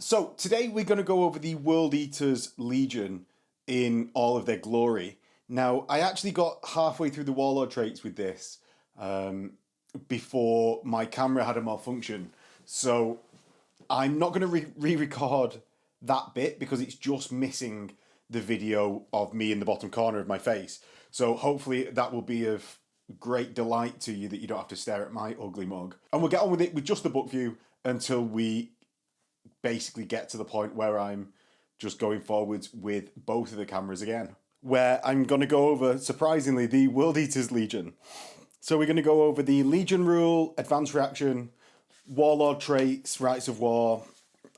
So today we're going to go over the World Eaters Legion in all of their glory. Now, I actually got halfway through the Warlord Traits with this before my camera had a malfunction. So I'm not going to re-record that bit because it's just missing the video of me in the bottom corner of my face. So hopefully that will be of great delight to you, that you don't have to stare at my ugly mug. And we'll get on with it with just the book view until we basically get to the point where I'm just going forwards with both of the cameras again, where I'm going to go over, surprisingly, the World Eaters Legion. So we're going to go over the Legion rule, advanced reaction, Warlord Traits, Rites of War,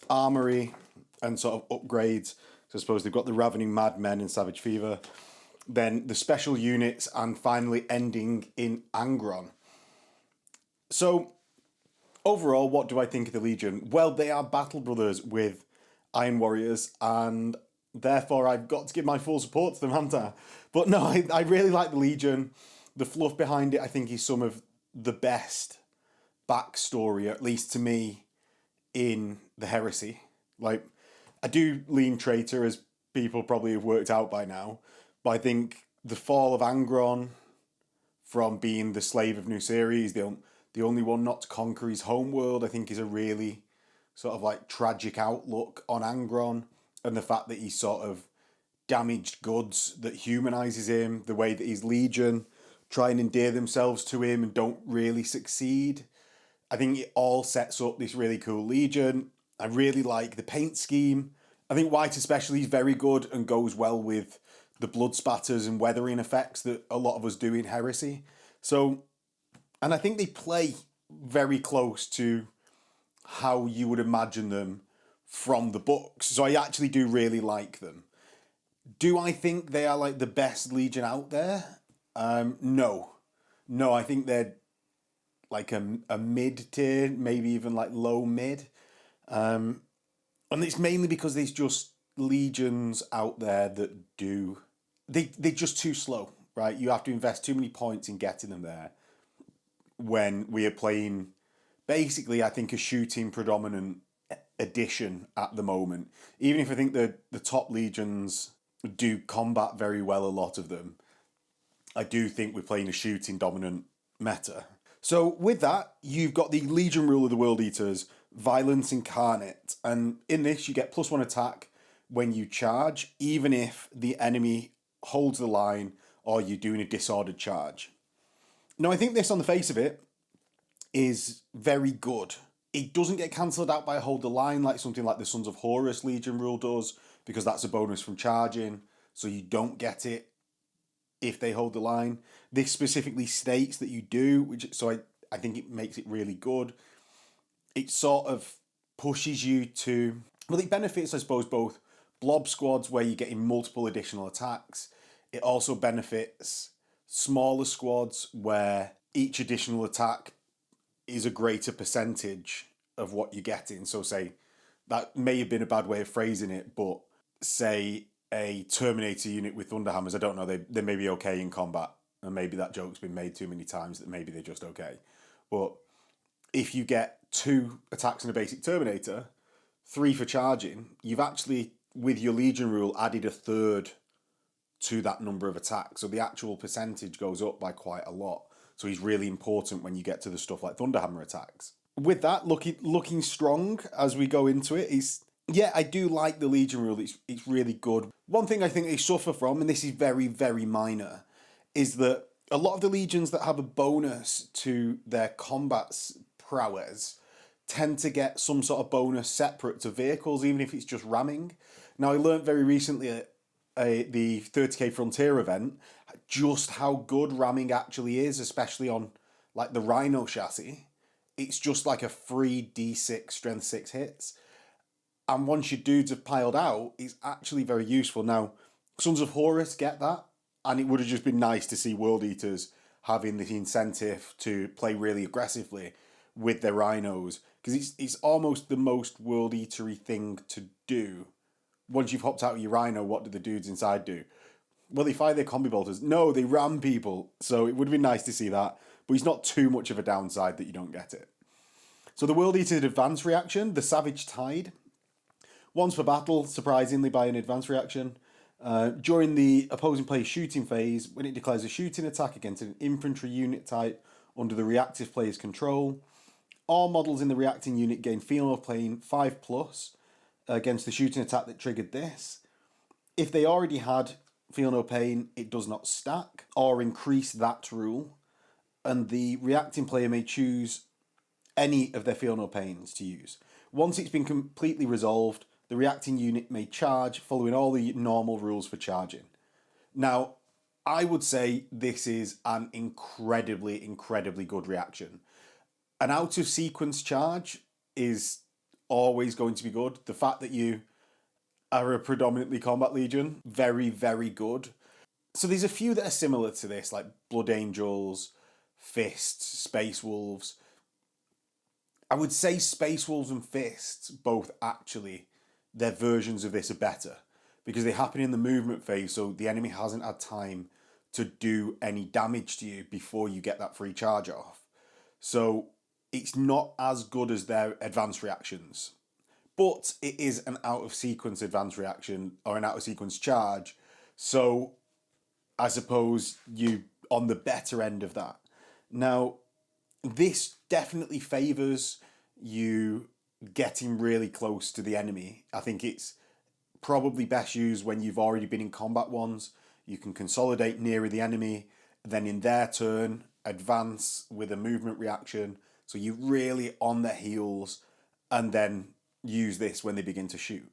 Armoury, and sort of upgrades. So I suppose they've got the Ravening Madmen and Savage Fever, then the special units, and finally ending in Angron. So overall, what do I think of the Legion? Well, they are battle brothers with Iron Warriors, and therefore I've got to give my full support to them, haven't I? But no, I really like the Legion. The fluff behind it, I think, is some of the best backstory, at least to me, in the Heresy. Like, I do lean traitor, as people probably have worked out by now, but I think the fall of Angron, from being the slave of New Series, the only one not to conquer his homeworld, I think is a really sort of like tragic outlook on Angron, and the fact that he's sort of damaged goods that humanises him, the way that his Legion try and endear themselves to him and don't really succeed. I think it all sets up this really cool Legion. I really like the paint scheme. I think white especially is very good and goes well with the blood spatters and weathering effects that a lot of us do in Heresy. So, and I think they play very close to how you would imagine them from the books. So I actually do really like them. Do I think they are like the best Legion out there? No. No, I think they're like a mid-tier, maybe even like low-mid. And it's mainly because there's just Legions out there that do... They're just too slow, right? You have to invest too many points in getting them there, when we are playing, basically, I think, a shooting predominant edition at the moment. Even if I think the top Legions do combat very well, a lot of them, I do think we're playing a shooting dominant meta. So with that, you've got the Legion rule of the World Eaters, Violence Incarnate. And in this, you get +1 attack when you charge, even if the enemy holds the line or you're doing a disordered charge. Now, I think this, on the face of it, is very good. It doesn't get cancelled out by hold the line like something like the Sons of Horus Legion rule does, because that's a bonus from charging, so you don't get it if they hold the line. This specifically states that you do, so I think it makes it really good. It sort of pushes you to... Well, it benefits, I suppose, both blob squads where you're getting multiple additional attacks. It also benefits smaller squads where each additional attack is a greater percentage of what you're getting. So say, that may have been a bad way of phrasing it, but say a Terminator unit with Thunderhammers, I don't know, they may be okay in combat, and maybe that joke's been made too many times that maybe they're just okay. But if you get 2 attacks in a basic Terminator, 3 for charging, you've actually, with your Legion rule, added a third to that number of attacks. So the actual percentage goes up by quite a lot. So he's really important when you get to the stuff like Thunderhammer attacks. With that, looking strong as we go into it, yeah, I do like the Legion rule. It's really good. One thing I think they suffer from, and this is very, very minor, is that a lot of the Legions that have a bonus to their combat's prowess tend to get some sort of bonus separate to vehicles, even if it's just ramming. Now, I learned very recently at the 30k Frontier event just how good ramming actually is, especially on like the Rhino chassis. It's just like a free D6 strength 6 hits, and once your dudes have piled out, it's actually very useful. Now, Sons of Horus get that, and it would have just been nice to see World Eaters having the incentive to play really aggressively with their Rhinos, because it's almost the most World Eatery thing to do. Once you've hopped out of your Rhino, what do the dudes inside do? Well, they fire their combi bolters. No, they ram people. So it would have been nice to see that, but it's not too much of a downside that you don't get it. So the World Eater Advance reaction, the Savage Tide. Once per battle, surprisingly by an advanced reaction. During the opposing player's shooting phase, when it declares a shooting attack against an infantry unit type under the reactive player's control, all models in the reacting unit gain Feel No Pain 5+ against the shooting attack that triggered this. If they already had Feel No Pain, it does not stack or increase that rule, and the reacting player may choose any of their Feel No Pains to use. Once it's been completely resolved, the reacting unit may charge following all the normal rules for charging. Now, I would say this is an incredibly, incredibly good reaction. An out of sequence charge is always going to be good. The fact that you are a predominantly combat legion, very, very good. So there's a few that are similar to this, like Blood Angels, Fists, Space Wolves. I would say Space Wolves and Fists, both actually, their versions of this are better because they happen in the movement phase, so the enemy hasn't had time to do any damage to you before you get that free charge off. So it's not as good as their advanced reactions, but it is an out of sequence advanced reaction or an out of sequence charge. So I suppose you on the better end of that. Now, this definitely favours you getting really close to the enemy. I think it's probably best used when you've already been in combat once. You can consolidate nearer the enemy, then in their turn, advance with a movement reaction. So you're really on their heels and then use this when they begin to shoot.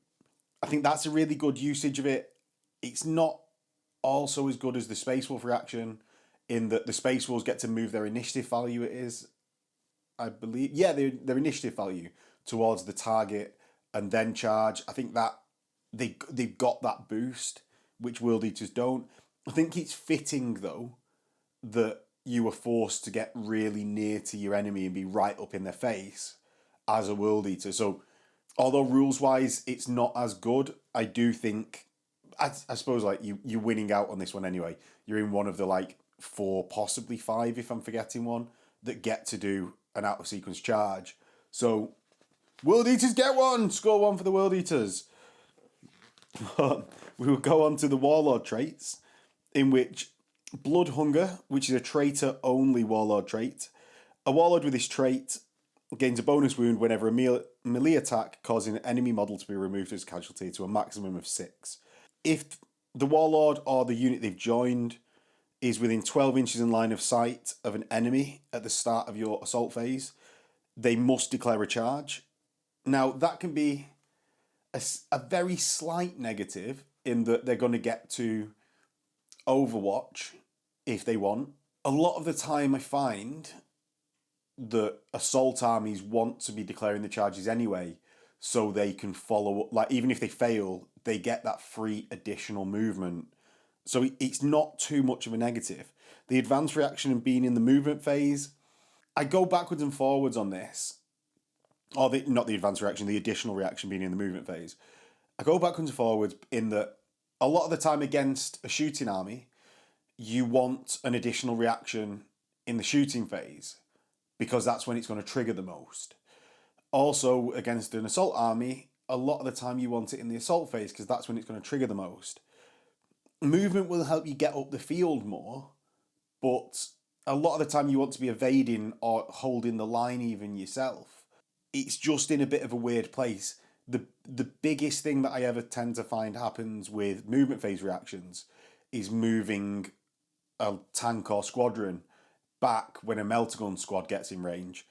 I think that's a really good usage of it. It's not also as good as the Space Wolf reaction in that the Space Wolves get to move their initiative value, it is, I believe. Yeah, their initiative value towards the target and then charge. I think that they've got that boost, which World Eaters don't. I think it's fitting, though, that you were forced to get really near to your enemy and be right up in their face as a World Eater. So, although rules-wise it's not as good, I do think, I suppose, like, you're winning out on this one anyway. You're in one of the, like, 4, possibly 5, if I'm forgetting one, that get to do an out-of-sequence charge. So, World Eaters get one! Score 1 for the World Eaters. We will go on to the Warlord Traits, in which Blood Hunger, which is a traitor-only Warlord trait. A Warlord with this trait gains a bonus wound whenever a melee attack causing an enemy model to be removed as casualty to a maximum of 6. If the Warlord or the unit they've joined is within 12 inches in line of sight of an enemy at the start of your assault phase, they must declare a charge. Now, that can be a very slight negative in that they're going to get to Overwatch if they want. A lot of the time I find that assault armies want to be declaring the charges anyway, so they can follow up. Like, even if they fail, they get that free additional movement. So it's not too much of a negative. The advanced reaction and being in the movement phase, I go backwards and forwards on this. Or not the advanced reaction, the additional reaction being in the movement phase. I go backwards and forwards in that a lot of the time against a shooting army, you want an additional reaction in the shooting phase because that's when it's going to trigger the most. Also, against an assault army, a lot of the time you want it in the assault phase because that's when it's going to trigger the most. Movement will help you get up the field more, but a lot of the time you want to be evading or holding the line even yourself. It's just in a bit of a weird place. The biggest thing that I ever tend to find happens with movement phase reactions is moving a tank or squadron back when a Meltagun squad gets in range.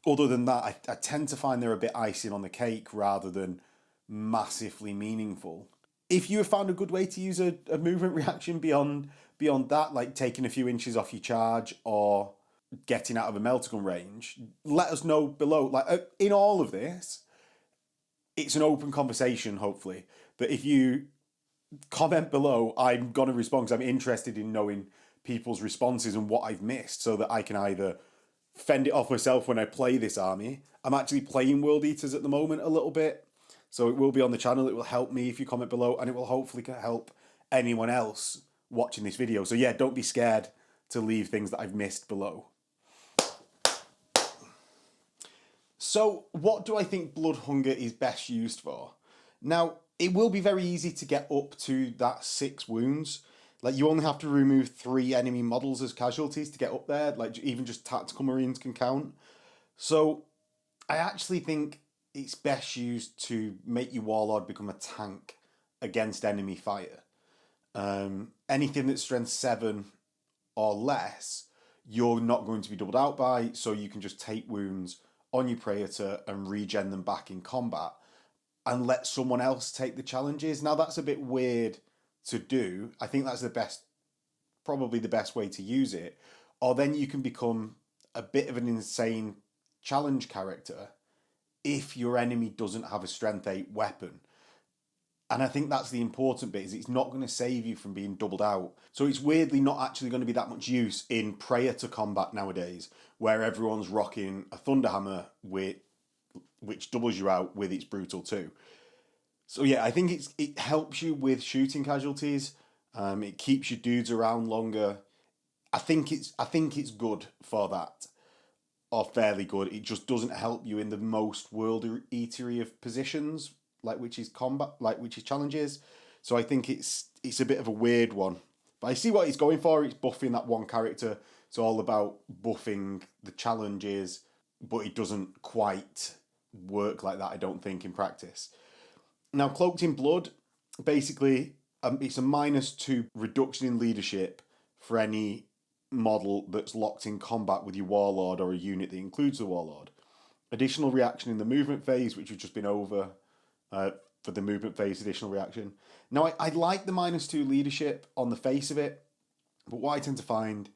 Other than that, I tend to find they're a bit icing on the cake rather than massively meaningful. If you have found a good way to use a movement reaction beyond that, like taking a few inches off your charge or getting out of a Meltagun range, let us know below. Like, in all of this, it's an open conversation, hopefully. But if you comment below, I'm going to respond because I'm interested in knowing people's responses and what I've missed so that I can either fend it off myself when I play this army. I'm actually playing World Eaters at the moment a little bit, so it will be on the channel. It will help me if you comment below, and it will hopefully help anyone else watching this video. So yeah, don't be scared to leave things that I've missed below. So what do I think Blood Hunger is best used for? Now, it will be very easy to get up to that 6 wounds. Like, you only have to remove 3 enemy models as casualties to get up there. Like, even just tactical marines can count. So, I actually think it's best used to make your Warlord become a tank against enemy fire. Anything that's strength 7 or less, you're not going to be doubled out by, so you can just take wounds on your Praetor and regen them back in combat and let someone else take the challenges. Now, that's a bit weird to do. I think that's probably the best way to use it. Or then you can become a bit of an insane challenge character if your enemy doesn't have a strength 8 weapon. And I think that's the important bit, is it's not going to save you from being doubled out. So it's weirdly not actually going to be that much use in Praetor combat nowadays, where everyone's rocking a Thunderhammer which doubles you out with its Brutal 2. So yeah, I think it helps you with shooting casualties. It keeps your dudes around longer. I think it's good for that, or fairly good. It just doesn't help you in the most world eatery of positions, which is challenges. So I think it's a bit of a weird one. But I see what he's going for. It's buffing that one character. It's all about buffing the challenges, but it doesn't quite work like that, I don't think, in practice. Now, Cloaked in Blood, basically, it's a -2 reduction in leadership for any model that's locked in combat with your Warlord or a unit that includes the Warlord. Additional reaction in the movement phase, which we've just been over for the movement phase additional reaction. Now, I like the -2 leadership on the face of it, but what I tend to find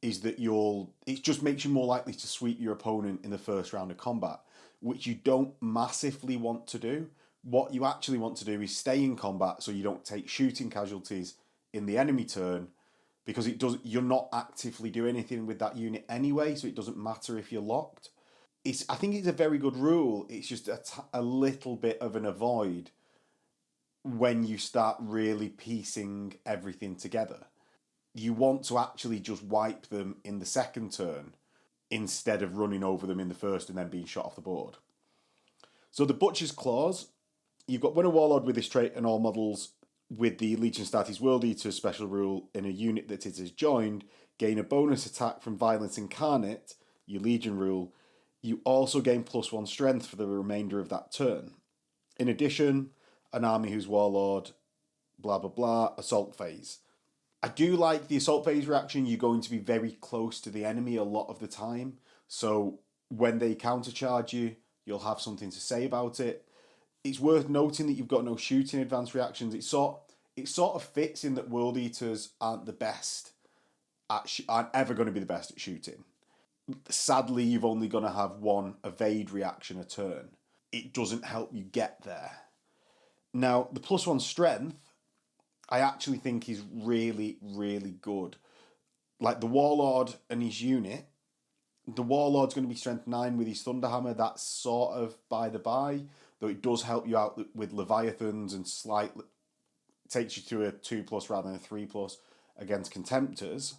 is that it just makes you more likely to sweep your opponent in the first round of combat, which you don't massively want to do. What you actually want to do is stay in combat so you don't take shooting casualties in the enemy turn, because you're not actively doing anything with that unit anyway, so it doesn't matter if you're locked. I think it's a very good rule. It's just a little bit of an avoid when you start really piecing everything together. You want to actually just wipe them in the second turn instead of running over them in the first and then being shot off the board. So the Butcher's Claws, you've got when a Warlord with this trait and all models with the Legion Astartes World Eater special rule in a unit that it is joined gain a bonus attack from Violence Incarnate, your Legion rule. You also gain +1 strength for the remainder of that turn. In addition, an army whose Warlord, blah blah blah, assault phase. I do like the assault phase reaction. You're going to be very close to the enemy a lot of the time, so when they countercharge you, you'll have something to say about it. It's worth noting that you've got no shooting advanced reactions. It sort of fits in that World Eaters aren't the best aren't ever going to be the best at shooting. Sadly, you've only going to have one evade reaction a turn. It doesn't help you get there. Now, the +1 strength, I actually think is really, really good. Like the Warlord and his unit, the Warlord's going to be strength 9 with his Thunderhammer. That's sort of by the by, though it does help you out with Leviathans and slightly takes you to a 2+ rather than a 3+ against Contemptors.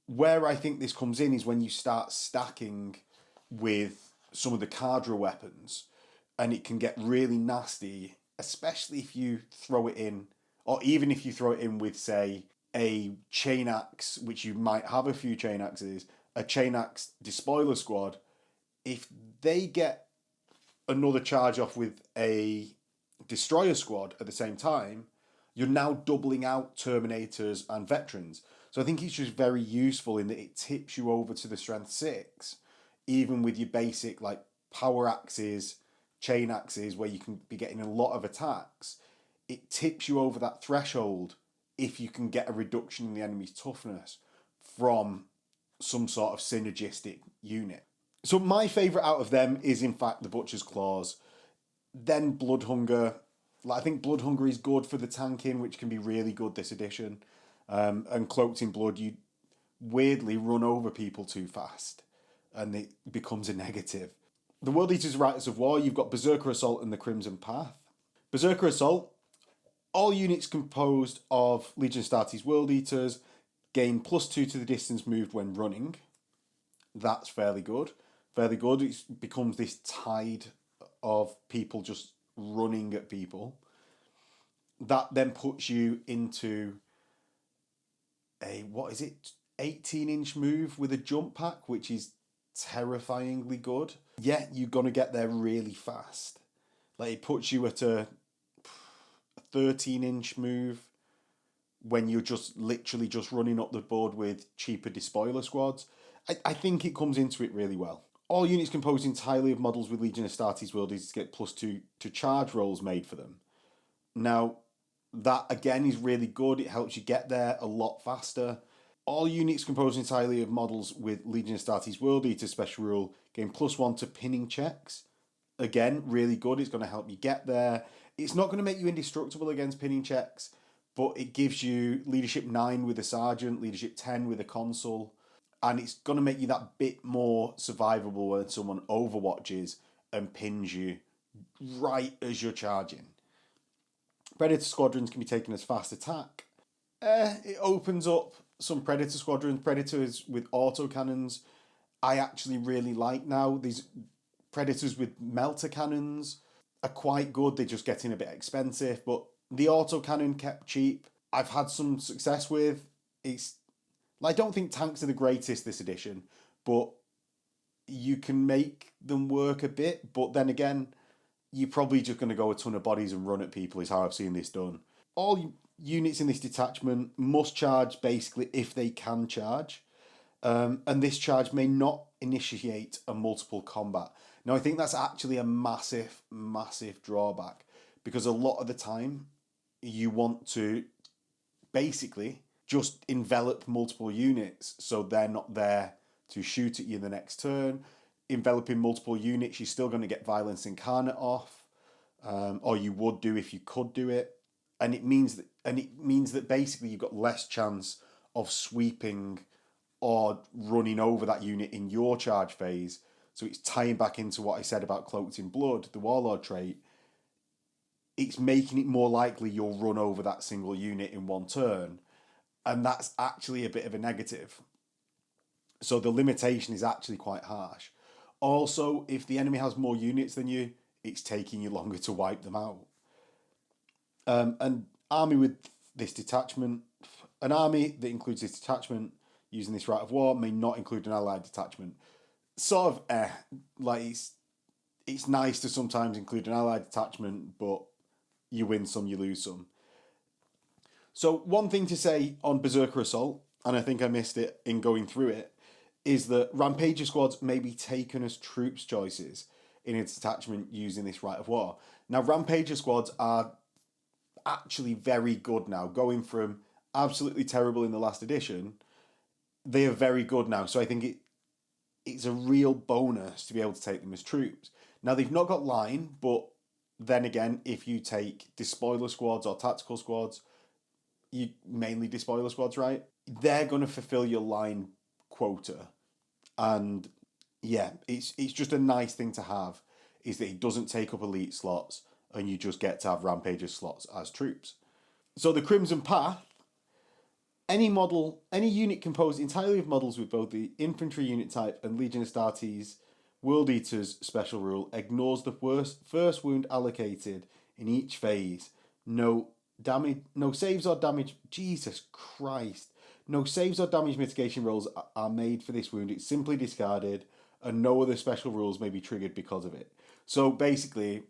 Where I think this comes in is when you start stacking with some of the Cadre weapons, and it can get really nasty, especially if you throw it in, or even if you throw it in with, say, a Chain Axe, which you might have a few Chain Axes, a Chain Axe Despoiler squad. If they get another charge off with a Destroyer squad at the same time, you're now doubling out Terminators and Veterans. So I think it's just very useful in that it tips you over to the strength 6, even with your basic like power axes, chain axes, where you can be getting a lot of attacks. It tips you over that threshold if you can get a reduction in the enemy's toughness from some sort of synergistic unit. So my favourite out of them is in fact the Butcher's Claws. Then Bloodhunger. I think Bloodhunger is good for the tanking, which can be really good this edition. And Cloaked in Blood, you weirdly run over people too fast, and it becomes a negative. The World Eaters Rites of War, you've got Berserker Assault and the Crimson Path. Berserker Assault, all units composed of Legion Astartes World Eaters gain +2 to the distance moved when running. That's fairly good. Fairly good. It becomes this tide of people just running at people. That then puts you into a, 18-inch move with a jump pack, which is terrifyingly good. Yeah, you're going to get there really fast. Like, it puts you at a 13-inch move when you're just literally just running up the board with cheaper despoiler squads. I think it comes into it really well. All units composed entirely of models with Legion Astartes worldies get +2 to charge rolls made for them. Now, that again is really good. It helps you get there a lot faster. All units composed entirely of models with Legion Astartes World Eater special rule gain +1 to pinning checks. Again, really good. It's going to help you get there. It's not going to make you indestructible against pinning checks, but it gives you leadership 9 with a sergeant, leadership 10 with a consul, and it's going to make you that bit more survivable when someone overwatches and pins you right as you're charging. Predator squadrons can be taken as fast attack. It opens up some Predator squadrons. Predators with autocannons I actually really like now. These Predators with melter cannons are quite good. They're just getting a bit expensive, but the autocannon kept cheap. I've had some success with. I don't think tanks are the greatest this edition, but you can make them work a bit. But then again, you're probably just going to go a ton of bodies and run at people is how I've seen this done. All units in this detachment must charge basically if they can charge. And this charge may not initiate a multiple combat. Now, I think that's actually a massive, massive drawback, because a lot of the time you want to basically just envelop multiple units so they're not there to shoot at you the next turn. Enveloping multiple units, you're still going to get Violence Incarnate off, or you would do if you could do it. And it means that basically you've got less chance of sweeping or running over that unit in your charge phase. So it's tying back into what I said about Cloaked in Blood, the Warlord trait. It's making it more likely you'll run over that single unit in one turn. And that's actually a bit of a negative. So the limitation is actually quite harsh. Also, if the enemy has more units than you, it's taking you longer to wipe them out. An army with this detachment, an army that includes this detachment using this Rite of War may not include an allied detachment. Sort of, it's nice to sometimes include an allied detachment, but you win some, you lose some. So one thing to say on Berserker Assault, and I think I missed it in going through it, is that Rampager squads may be taken as troops choices in its detachment using this Rite of War. Now, Rampager squads are actually very good now. Going from absolutely terrible in the last edition, they are very good now. So I think it's a real bonus to be able to take them as troops. Now, they've not got line, but then again, if you take despoiler squads or tactical squads, you mainly despoiler squads, right? They're going to fulfill your line quota. And yeah, it's just a nice thing to have, is that it doesn't take up elite slots and you just get to have Rampager slots as troops. So the Crimson Path, any unit composed entirely of models with both the infantry unit type and Legion Astartes World Eaters special rule ignores the first wound allocated in each phase. No saves or damage. Jesus Christ. No saves or damage mitigation rolls are made for this wound. It's simply discarded, and no other special rules may be triggered because of it. So basically,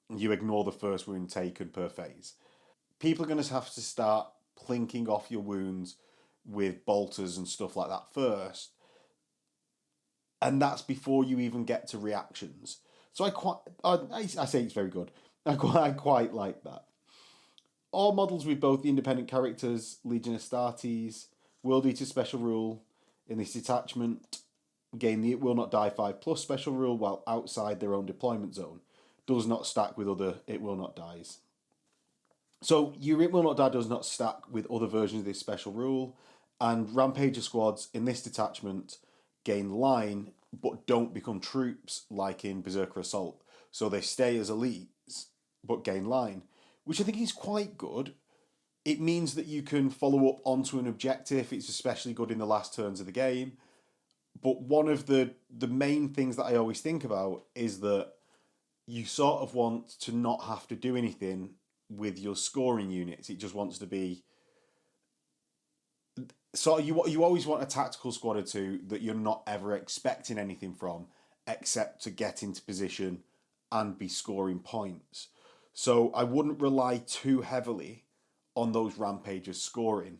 you ignore the first wound taken per phase. People are going to have to start plinking off your wounds with bolters and stuff like that first. And that's before you even get to reactions. So I say it's very good. I quite like that. All models with both the independent characters, Legion Astartes, World Eater special rule in this detachment gain the It Will Not Die 5+ special rule while outside their own deployment zone. Does not stack with other It Will Not Dies. So your It Will Not Die does not stack with other versions of this special rule, and Rampager squads in this detachment gain line but don't become troops like in Berserker Assault. So they stay as elites but gain line, which I think is quite good. It means that you can follow up onto an objective. It's especially good in the last turns of the game. But one of the main things that I always think about is that you sort of want to not have to do anything with your scoring units. It just wants to be... So you always want a tactical squad or two that you're not ever expecting anything from, except to get into position and be scoring points. So I wouldn't rely too heavily on those Rampagers scoring.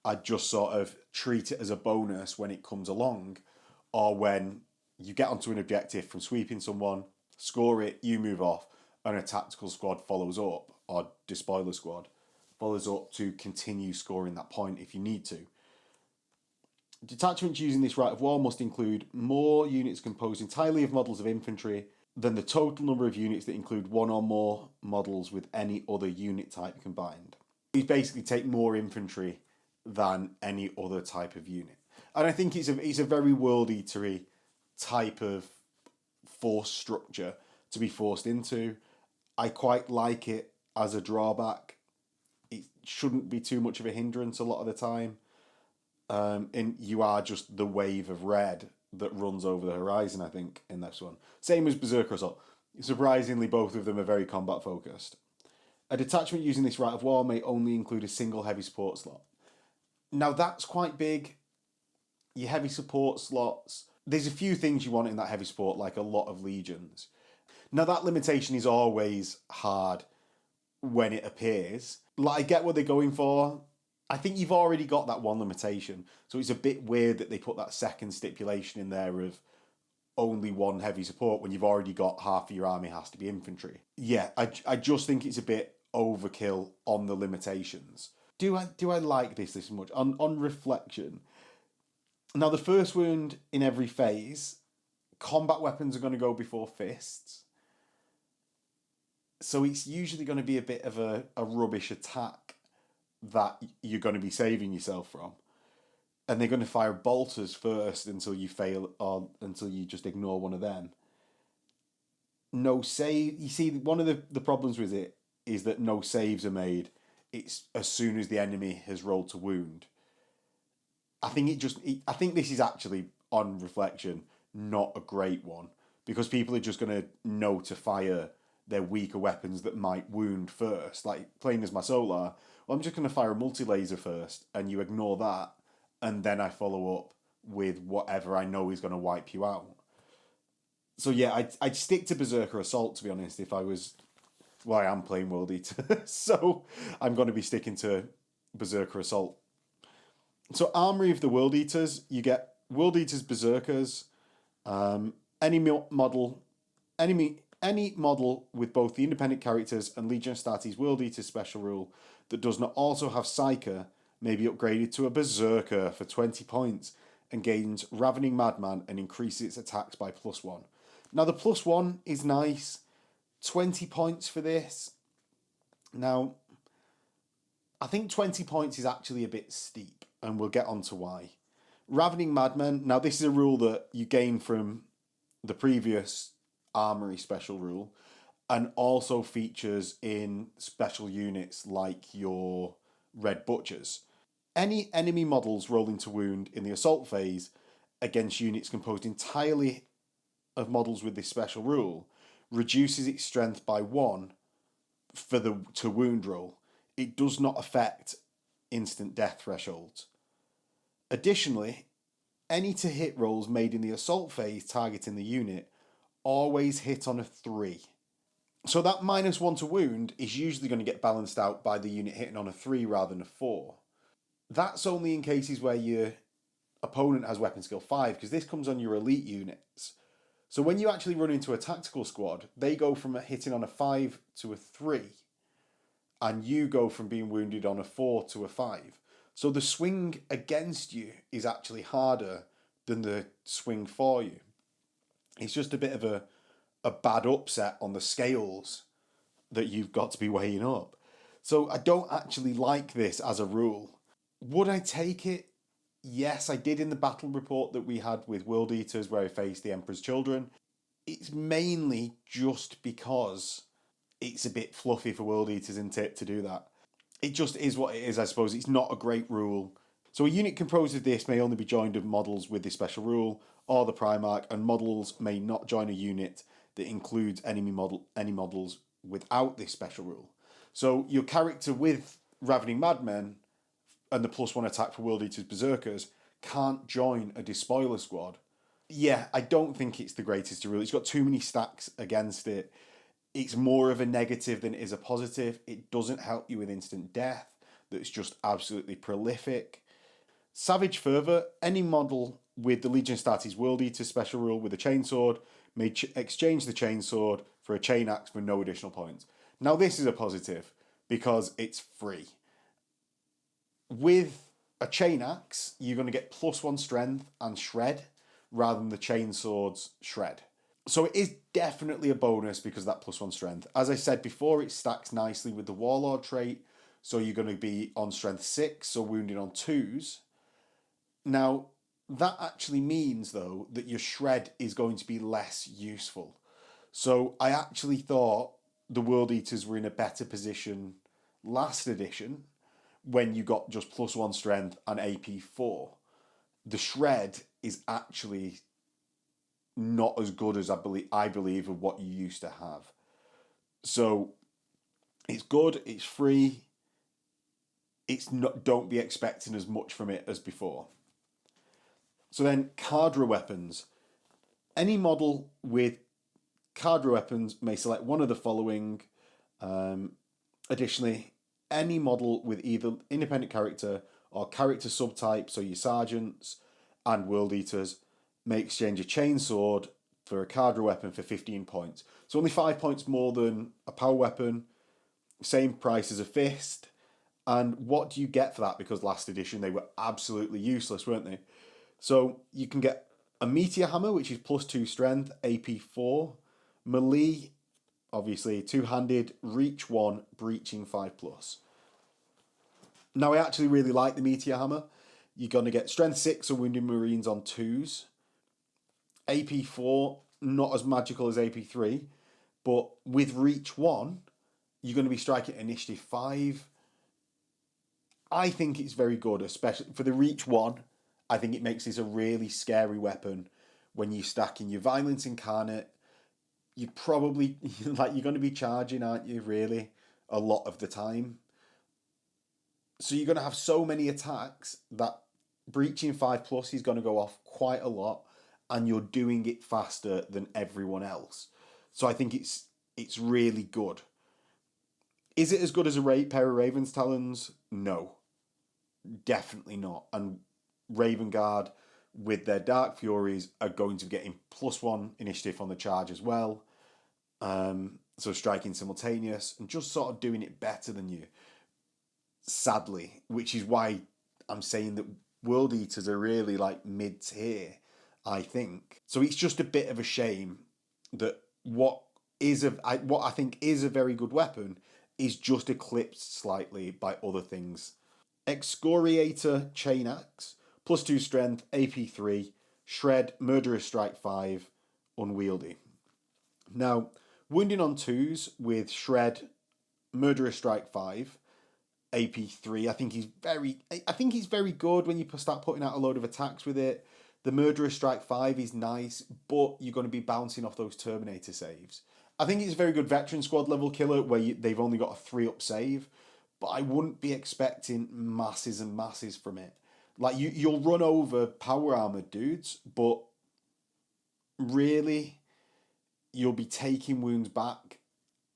I'd just sort of treat it as a bonus when it comes along, or when you get onto an objective from sweeping someone, score it, you move off, and a tactical squad follows up, or despoiler squad follows up to continue scoring that point if you need to. Detachments using this Rite of War must include more units composed entirely of models of infantry than the total number of units that include one or more models with any other unit type combined. These basically take more infantry than any other type of unit. And I think it's a very World Eatery type of force structure to be forced into. I quite like it as a drawback. It shouldn't be too much of a hindrance a lot of the time. And you are just the wave of red that runs over the horizon, I think, in this one. Same as Berserker Assault. Surprisingly, both of them are very combat focused. A detachment using this Rite of War may only include a single heavy support slot. Now that's quite big. Your heavy support slots, there's a few things you want in that heavy support, like a lot of legions. Now that limitation is always hard when it appears. Like, I get what they're going for. I think you've already got that one limitation, so it's a bit weird that they put that second stipulation in there of only one heavy support when you've already got half of your army has to be infantry. Yeah, I just think it's a bit overkill on the limitations. Do I like this much? On reflection, now the first wound in every phase, combat weapons are going to go before fists, so it's usually going to be a bit of a rubbish attack that you're going to be saving yourself from. And they're going to fire bolters first until you fail, or until you just ignore one of them. No save. You see, one of the problems with it is that no saves are made. It's as soon as the enemy has rolled to wound. I think this is actually, on reflection, not a great one, because people are just going to know to fire their weaker weapons that might wound first. Like playing as my Solar, well, I'm just going to fire a multi-laser first, and you ignore that, and then I follow up with whatever I know is going to wipe you out. So yeah, I'd stick to Berserker Assault, to be honest, if I was... Well, I am playing World Eater, so I'm going to be sticking to Berserker Assault. So Armoury of the World Eaters, you get World Eaters Berserkers, any model with both the independent characters and Legion Astartes World Eaters special rule that does not also have Psyker may be upgraded to a Berserker for 20 points and gains Ravening Madman and increases its attacks by +1. Now the +1 is nice. 20 points for this. Now, I think 20 points is actually a bit steep, and we'll get on to why. Ravening Madman, now this is a rule that you gain from the previous Armoury special rule, and also features in special units like your Red Butchers. Any enemy models rolling to wound in the assault phase against units composed entirely of models with this special rule reduces its strength by 1 for the to wound roll. It does not affect instant death thresholds. Additionally, any to hit rolls made in the assault phase targeting the unit always hit on a 3. So that -1 to wound is usually going to get balanced out by the unit hitting on a 3 rather than a 4. That's only in cases where your opponent has weapon skill 5, because this comes on your elite units. So when you actually run into a tactical squad, they go from hitting on a 5 to a 3, and you go from being wounded on a 4 to a 5. So the swing against you is actually harder than the swing for you. It's just a bit of a bad upset on the scales that you've got to be weighing up. So I don't actually like this as a rule. Would I take it? Yes, I did in the battle report that we had with World Eaters where I faced the Emperor's Children. It's mainly just because it's a bit fluffy for World Eaters, isn't it, to do that. It just is what it is, I suppose. It's not a great rule. So a unit composed of this may only be joined of models with this special rule, or the Primarch, and models may not join a unit that includes any models without this special rule. So your character with Ravening Madmen and the +1 attack for World Eaters Berserkers can't join a Despoiler squad. Yeah, I don't think it's the greatest rule. It's got too many stacks against it. It's more of a negative than it is a positive. It doesn't help you with instant death. That's just absolutely prolific. Savage Fervor, any model with the Legion Astartes World Eater special rule with a chainsword may exchange the chainsword for a chain axe for no additional points. Now this is a positive because it's free. With a chain axe, you're going to get +1 strength and shred rather than the chainsword's shred. So it is definitely a bonus because of that +1 strength. As I said before, it stacks nicely with the Warlord trait, so you're going to be on strength 6, so wounded on 2s. Now, that actually means, though, that your shred is going to be less useful. So I actually thought the World Eaters were in a better position last edition when you got just +1 strength and AP4. The shred is actually not as good as I believe of what you used to have. So it's good, it's free. It's not, don't be expecting as much from it as before. So then Cadre weapons. Any model with Cadre weapons may select one of the following. Additionally, any model with either independent character or character subtype, so your sergeants and World Eaters, may exchange a chainsword for a Cadre weapon for 15 points. So only 5 points more than a power weapon, same price as a fist. And what do you get for that? Because last edition they were absolutely useless, weren't they? So you can get a Meteor Hammer, which is +2 strength, AP4, melee, obviously two-handed, reach 1, breaching 5+. Now I actually really like the Meteor Hammer. You're going to get strength 6 or wounded Marines on 2s. AP4, not as magical as AP3, but with reach 1, you're going to be striking initiative 5. I think it's very good, especially for the reach 1. I think it makes this a really scary weapon when you stack in your violence incarnate. You probably, like, you're going to be charging, aren't you, really, a lot of the time. So you're going to have so many attacks that breaching 5+ is going to go off quite a lot, and you're doing it faster than everyone else. So I think it's really good. Is it as good as a pair of Raven's Talons? No. Definitely not. And Raven Guard with their Dark Furies are going to be getting +1 initiative on the charge as well. So striking simultaneous and just sort of doing it better than you. Sadly, which is why I'm saying that World Eaters are really like mid-tier, I think. So it's just a bit of a shame that what I think is a very good weapon is just eclipsed slightly by other things. Excoriator Chain Axe, +2 strength, AP3, shred, murderous strike 5, unwieldy. Now, wounding on 2s with shred, murderous strike 5, AP3, I think he's very good when you start putting out a load of attacks with it. The murderous strike 5 is nice, but you're going to be bouncing off those Terminator saves. I think it's a very good veteran squad level killer where they've only got a 3-up save, but I wouldn't be expecting masses and masses from it. Like, you'll run over power armored dudes, but really, you'll be taking wounds back,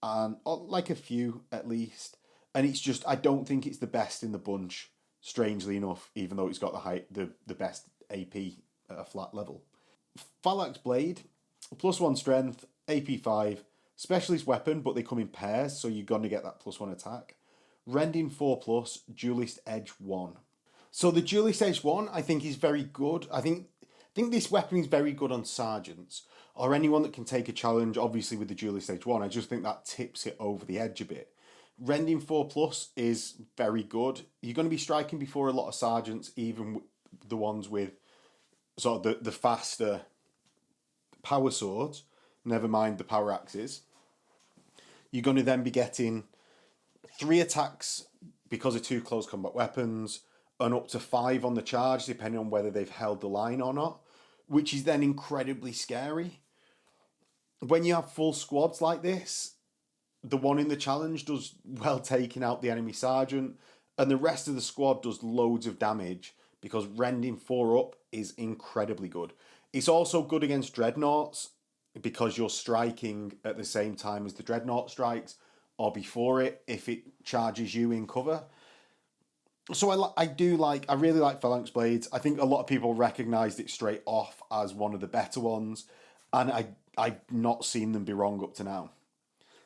and like a few at least. And it's just, I don't think it's the best in the bunch, strangely enough, even though it's got the best AP at a flat level. Phalanx Blade, +1 strength, AP5, specialist weapon, but they come in pairs, so you're going to get that +1 attack. Rending 4+, Duelist Edge 1. So the Duelist Edge 1, I think, is very good. I think this weapon is very good on sergeants, or anyone that can take a challenge, obviously with the Duelist Edge 1. I just think that tips it over the edge a bit. Rending 4+ is very good. You're going to be striking before a lot of sergeants, even the ones with sort of the faster power swords, never mind the power axes. You're going to then be getting 3 attacks because of 2 close combat weapons, and up to 5 on the charge, depending on whether they've held the line or not, which is then incredibly scary. When you have full squads like this, the one in the challenge does well taking out the enemy sergeant, and the rest of the squad does loads of damage because rending 4 up is incredibly good. It's also good against dreadnoughts because you're striking at the same time as the dreadnought strikes, or before it if it charges you in cover. So I really like Phalanx Blades. I think a lot of people recognised it straight off as one of the better ones, and I've not seen them be wrong up to now.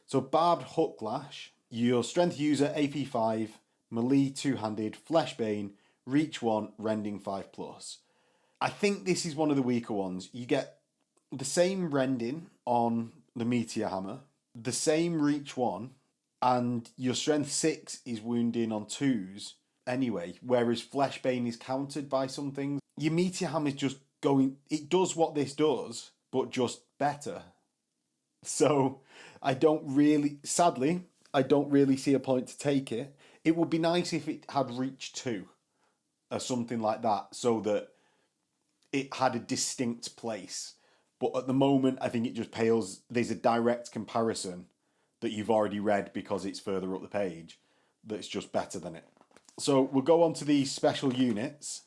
So Barbed Hook Lash, your strength user, AP 5, melee 2-handed, Fleshbane, reach 1, rending 5+. I think this is one of the weaker ones. You get the same rending on the Meteor Hammer, the same reach 1, and your strength 6 is wounding on 2s anyway, whereas Fleshbane is countered by some things. Your Meteor Hammer is just going, it does what this does, but just better. So sadly, I don't really see a point to take it. It would be nice if it had reach 2 or something like that, so that it had a distinct place. But at the moment, I think it just pales. There's a direct comparison that you've already read because it's further up the page that's just better than it. So we'll go on to the special units.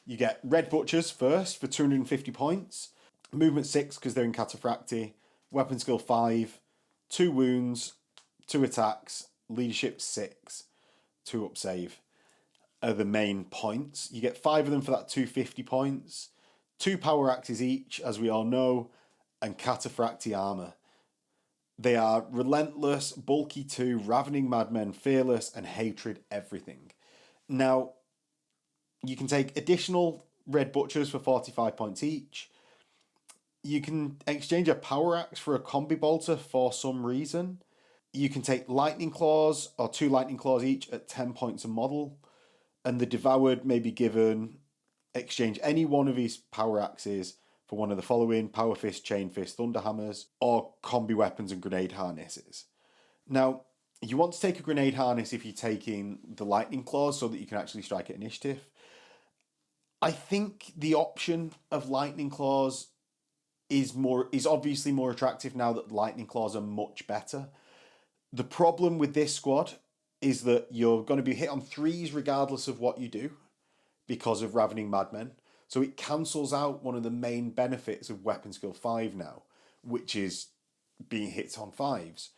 You get Red Butchers first for 250 points. Movement 6 because they're in Cataphracti. Weapon skill 5. 2 wounds. 2 attacks. Leadership 6. 2 up save are the main points. You get 5 of them for that 250 points. 2 power axes each, as we all know. And Cataphracti armour. They are Relentless, Bulky 2, Ravening Madmen, Fearless, and Hatred Everything. Now, you can take additional Red Butchers for 45 points each. You can exchange a Power Axe for a Combi Bolter for some reason. You can take Lightning Claws, or 2 Lightning Claws each at 10 points a model. And the Devoured may be given, exchange any one of his Power Axes for one of the following: Power Fist, Chain Fist, Thunder Hammers, or Combi Weapons and Grenade Harnesses. Now, you want to take a Grenade Harness if you're taking the Lightning Claws so that you can actually strike at initiative. I think the option of Lightning Claws is obviously more attractive now that Lightning Claws are much better. The problem with this squad is that you're going to be hit on 3s regardless of what you do because of Ravening Madmen. So it cancels out one of the main benefits of Weapon Skill 5 now, which is being hit on 5s.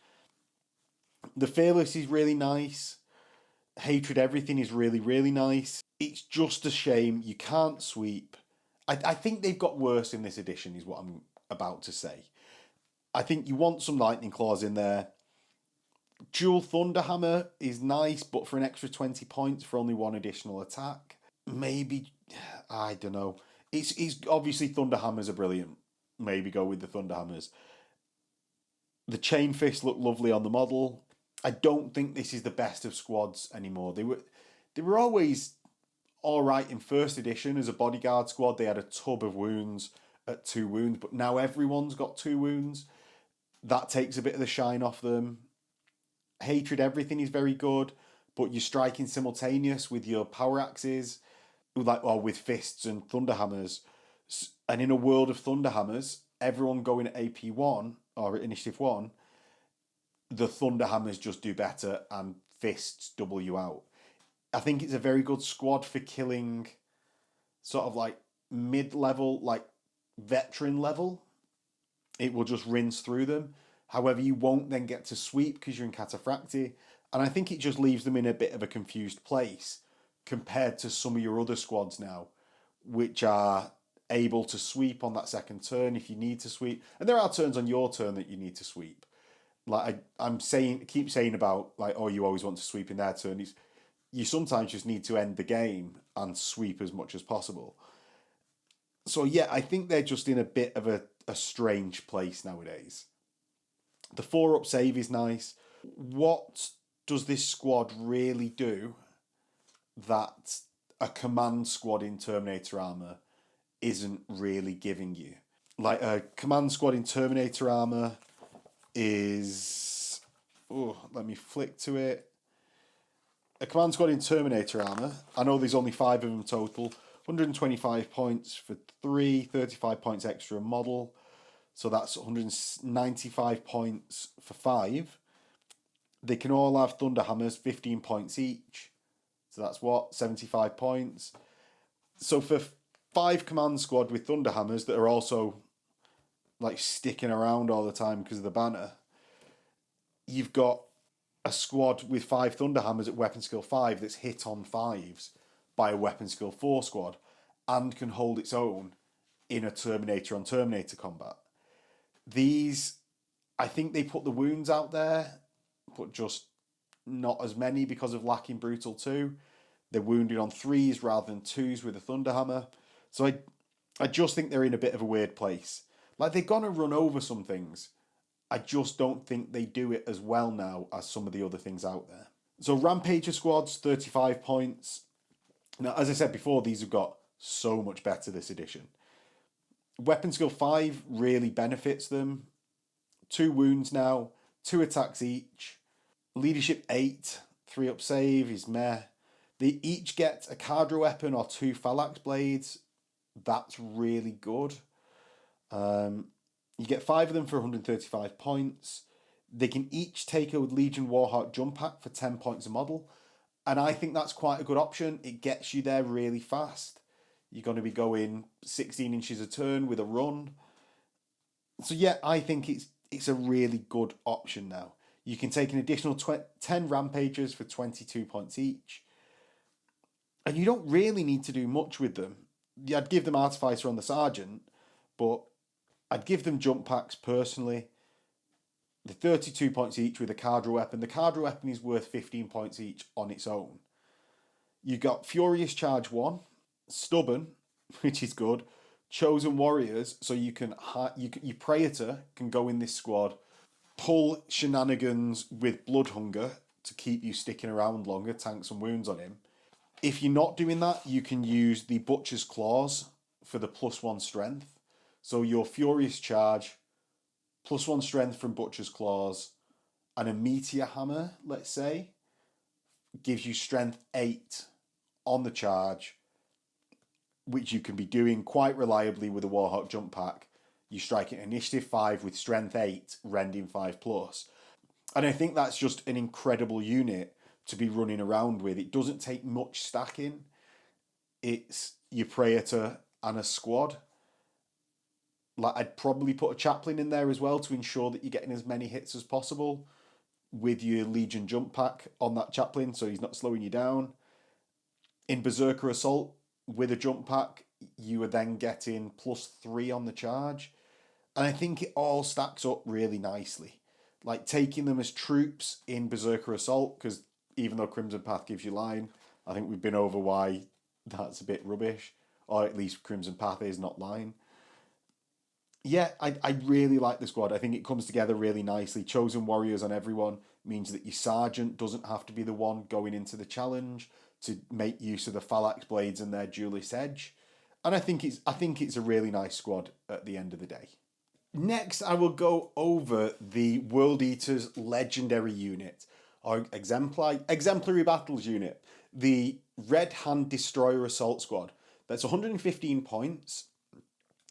The Fearless is really nice. Hatred Everything is really, really nice. It's just a shame you can't sweep. I think they've got worse in this edition, is what I'm about to say. I think you want some Lightning Claws in there. Dual Thunderhammer is nice, but for an extra 20 points for only 1 additional attack. Maybe, I don't know. It's obviously Thunderhammers are brilliant. Maybe go with the Thunderhammers. The Chain Fist look lovely on the model. I don't think this is the best of squads anymore. They were always alright in first edition as a bodyguard squad. They had a tub of wounds at 2 wounds, but now everyone's got 2 wounds. That takes a bit of the shine off them. Hatred Everything is very good, but you're striking simultaneous with your power axes, with fists and thunderhammers. And in a world of thunderhammers, everyone going at AP1 or initiative 1, the thunderhammers just do better and fists double you out. I think it's a very good squad for killing sort of like mid-level, like veteran level. It will just rinse through them. However, you won't then get to sweep because you're in Cataphracti. And I think it just leaves them in a bit of a confused place compared to some of your other squads now, which are able to sweep on that second turn if you need to sweep. And there are turns on your turn that you need to sweep. Like keep saying about like, oh, you always want to sweep in their turn. You sometimes just need to end the game and sweep as much as possible. So yeah, I think they're just in a bit of a strange place nowadays. The 4-up save is nice. What does this squad really do that a command squad in Terminator armor isn't really giving you? Like a command squad in Terminator armor is... Oh, let me flick to it. A command squad in Terminator armor, I know there's only 5 of them total, 125 points for 3, 35 points extra model. So that's 195 points for 5. They can all have Thunder Hammers, 15 points each. So that's what? 75 points. So for 5 command squad with Thunder Hammers that are also like sticking around all the time because of the banner, you've got a squad with 5 Thunder Hammers at weapon skill 5 that's hit on 5s by a weapon skill 4 squad and can hold its own in a Terminator on Terminator combat. These, I think they put the wounds out there, but just not as many because of lacking Brutal 2. They're wounded on 3s rather than 2s with a Thunder Hammer. So I just think they're in a bit of a weird place. Like, they're going to run over some things. I just don't think they do it as well now as some of the other things out there. So Rampager squads, 35 points. Now, as I said before, these have got so much better this edition. Weapon skill 5 really benefits them. 2 wounds now, 2 attacks each. Leadership 8, 3 up save is meh. They each get a Cadre weapon or 2 Phalanx blades. That's really good. You get 5 of them for 135 points. They can each take a Legion Warhawk jump pack for 10 points a model. And I think that's quite a good option. It gets you there really fast. You're going to be going 16 inches a turn with a run. So yeah, I think it's a really good option now. You can take an additional 10 Rampagers for 22 points each. And you don't really need to do much with them. Yeah, I'd give them Artificer on the Sergeant, but I'd give them jump packs personally. The 32 points each with a Cadre weapon. The Cadre weapon is worth 15 points each on its own. You got Furious Charge 1, Stubborn, which is good, Chosen Warriors, so you can your Praetor can go in this squad, pull shenanigans with Blood Hunger to keep you sticking around longer, tank some wounds on him. If you're not doing that, you can use the Butcher's Claws for the +1 strength. So your Furious Charge, +1 strength from Butcher's Claws, and a Meteor Hammer, let's say, gives you strength 8 on the charge, which you can be doing quite reliably with a Warhawk jump pack. You strike at initiative 5 with strength 8, rending 5+. And I think that's just an incredible unit to be running around with. It doesn't take much stacking. It's your Praetor and a squad. Like, I'd probably put a Chaplain in there as well to ensure that you're getting as many hits as possible with your Legion jump pack on that Chaplain, so he's not slowing you down. In Berserker Assault, with a jump pack, you are then getting +3 on the charge. And I think it all stacks up really nicely. Like, taking them as troops in Berserker Assault, because even though Crimson Path gives you line, I think we've been over why that's a bit rubbish. Or at least Crimson Path is not line. Yeah, I really like the squad. I think it comes together really nicely. Chosen Warriors on everyone means that your Sergeant doesn't have to be the one going into the challenge to make use of the Phalanx Blades and their Duelist Edge. And I think it's a really nice squad at the end of the day. Next, I will go over the World Eaters Legendary Unit, or Exemplary Battles Unit, the Red Hand Destroyer Assault Squad. That's 115 points.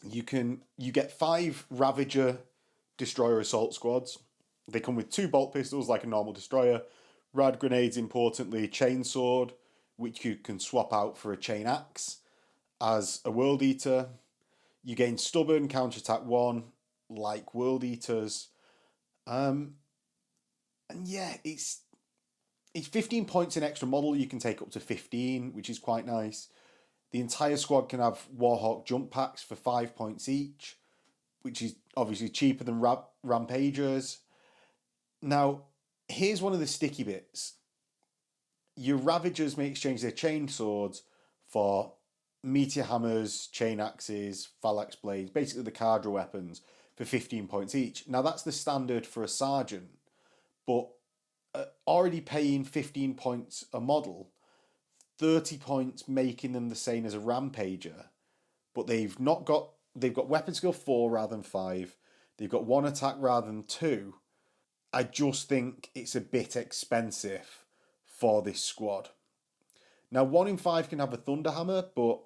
You get 5 Ravager Destroyer Assault Squads. They come with 2 bolt pistols like a normal destroyer, rad grenades, importantly, chainsword, which you can swap out for a chain axe as a World Eater. You gain Stubborn, counterattack 1, like World Eaters. And yeah, it's 15 points in extra model. You can take up to 15, which is quite nice. The entire squad can have Warhawk jump packs for 5 points each, which is obviously cheaper than Rampagers. Now, here's one of the sticky bits. Your Ravagers may exchange their chain swords for Meteor Hammers, chain axes, Phalanx Blades, basically the Cadre weapons, for 15 points each. Now, that's the standard for a Sergeant, but already paying 15 points a model, 30 points making them the same as a Rampager, but they've got weapon skill 4 rather than 5. They've got 1 attack rather than 2. I just think it's a bit expensive for this squad. Now, 1 in 5 can have a Thunder Hammer, but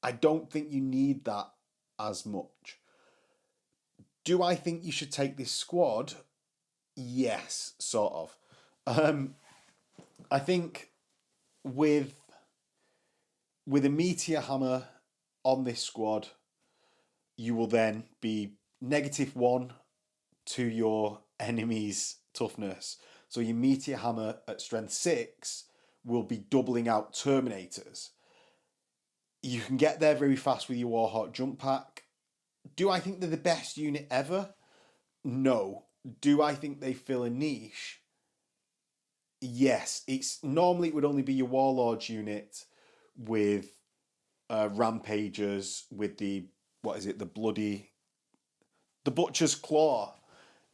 I don't think you need that as much. Do I think you should take this squad? Yes, sort of. I think with a meteor hammer on this squad, you will then be -1 to your enemy's toughness. So your meteor hammer at strength 6 will be doubling out Terminators. You can get there very fast with your Warhawk jump pack. Do I think they're the best unit ever? No. Do I think they fill a niche? Yes. It's normally it would only be your Warlord unit with Rampagers with the the Butcher's Claw.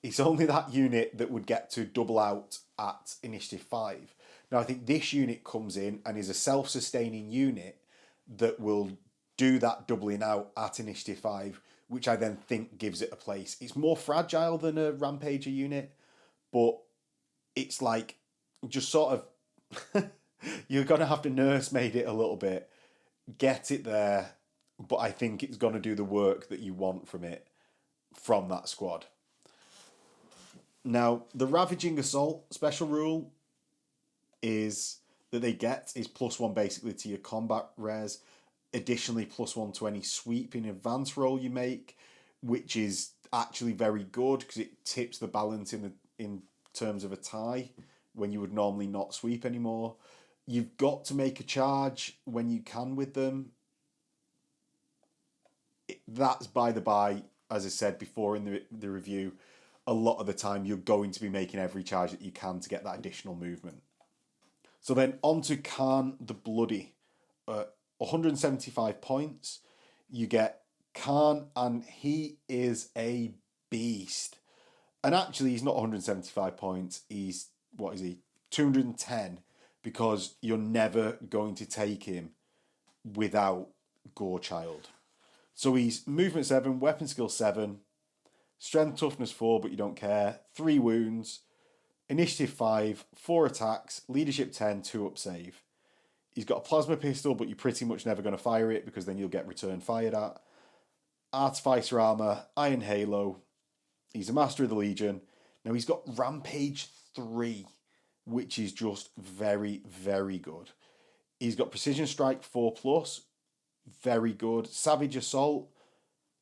It's only that unit that would get to double out at Initiative 5. Now I think this unit comes in and is a self-sustaining unit that will do that doubling out at Initiative 5, which I then think gives it a place. It's more fragile than a Rampager unit, but it's like just sort of you're gonna have to nursemaid it a little bit, get it there, but I think it's gonna do the work that you want from it from that squad. Now, the Ravaging Assault special rule is that they get is +1 basically to your combat res, additionally +1 to any sweeping advance roll you make, which is actually very good because it tips the balance in terms of a tie when you would normally not sweep anymore. You've got to make a charge when you can with them. That's by the by, as I said before in the review, a lot of the time you're going to be making every charge that you can to get that additional movement. So then on to Kharn the Bloody. 175 points. You get Kharn, and he is a beast. And actually, he's not 175 points. He's, 210, because you're never going to take him without Gorechild. So he's movement 7, weapon skill 7, strength toughness 4, but you don't care, 3 wounds, initiative 5, 4 attacks, leadership 10, 2 up save. He's got a plasma pistol, but you're pretty much never going to fire it because then you'll get return fired at. Artificer armor, Iron Halo. He's a Master of the Legion. Now he's got Rampage 3, which is just very, very good. He's got Precision Strike 4+, very good. Savage Assault,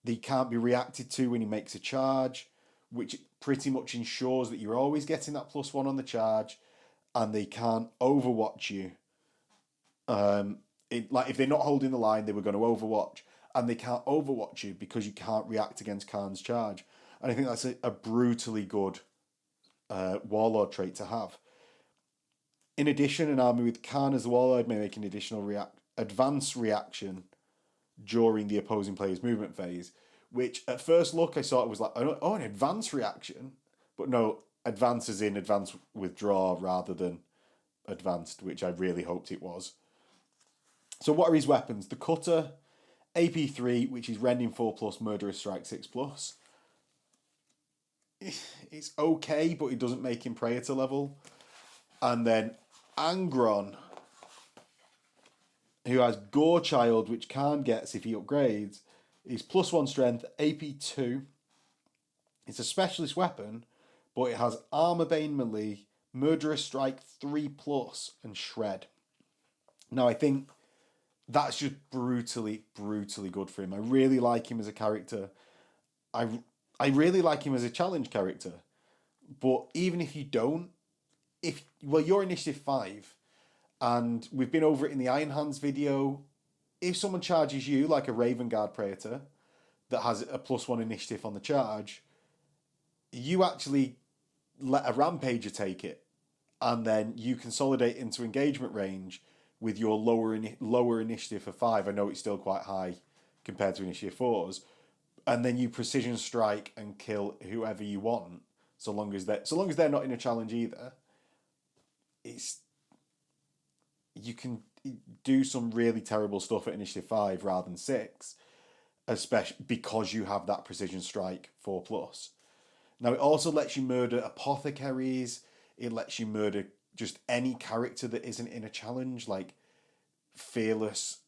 they can't be reacted to when he makes a charge, which pretty much ensures that you're always getting that +1 on the charge, and they can't overwatch you. If they're not holding the line, they were going to overwatch, and they can't overwatch you because you can't react against Kharn's charge. And I think that's a brutally good Warlord trait to have. In addition, an army with Kharn as the Warlord may make an additional advance reaction during the opposing player's movement phase, which at first look I saw it was like, oh, an advance reaction. But no, advance as in advance withdraw rather than advanced, which I really hoped it was. So what are his weapons? The Cutter, AP3, which is Rending 4+, Murderous Strike 6+. It's okay, but it doesn't make him Praetor level. And then Angron, who has Gorechild, which Kharn gets if he upgrades. He's +1 strength, AP2. It's a specialist weapon, but it has Armor Bane melee, Murderous Strike 3+, and Shred. Now I think that's just brutally, brutally good for him. I really like him as a character. I really like him as a challenge character. But even if you don't, you're initiative 5, and we've been over it in the Iron Hands video. If someone charges you, like a Raven Guard Praetor, that has a +1 initiative on the charge, you actually let a Rampager take it, and then you consolidate into engagement range with your lower initiative for 5. I know it's still quite high compared to initiative 4s, and then you precision strike and kill whoever you want, so long as they're not in a challenge either. You can do some really terrible stuff at initiative 5 rather than 6, especially because you have that precision strike 4+. Now it also lets you murder apothecaries. It lets you murder just any character that isn't in a challenge, like fearless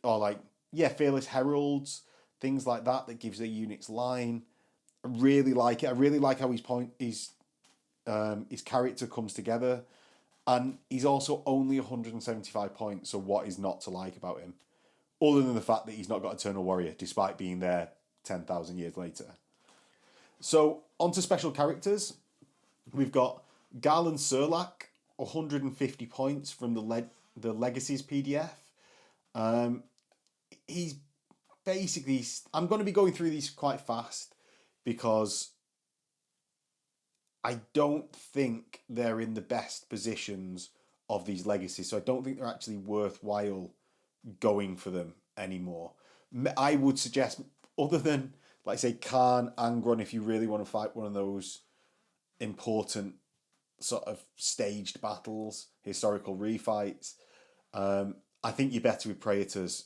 heralds, things like that gives their units line. I really like it. I really like how his character comes together. And he's also only 175 points, so what is not to like about him? Other than the fact that he's not got Eternal Warrior, despite being there 10,000 years later. So, on to special characters. We've got Darr and Surlack, 150 points from the Legacies PDF. He's basically... I'm going to be going through these quite fast because I don't think they're in the best positions of these legacies. So I don't think they're actually worthwhile going for them anymore. I would suggest, other than, like, say, Kharn, Angron, if you really want to fight one of those important sort of staged battles, historical refights, I think you're better with Praetors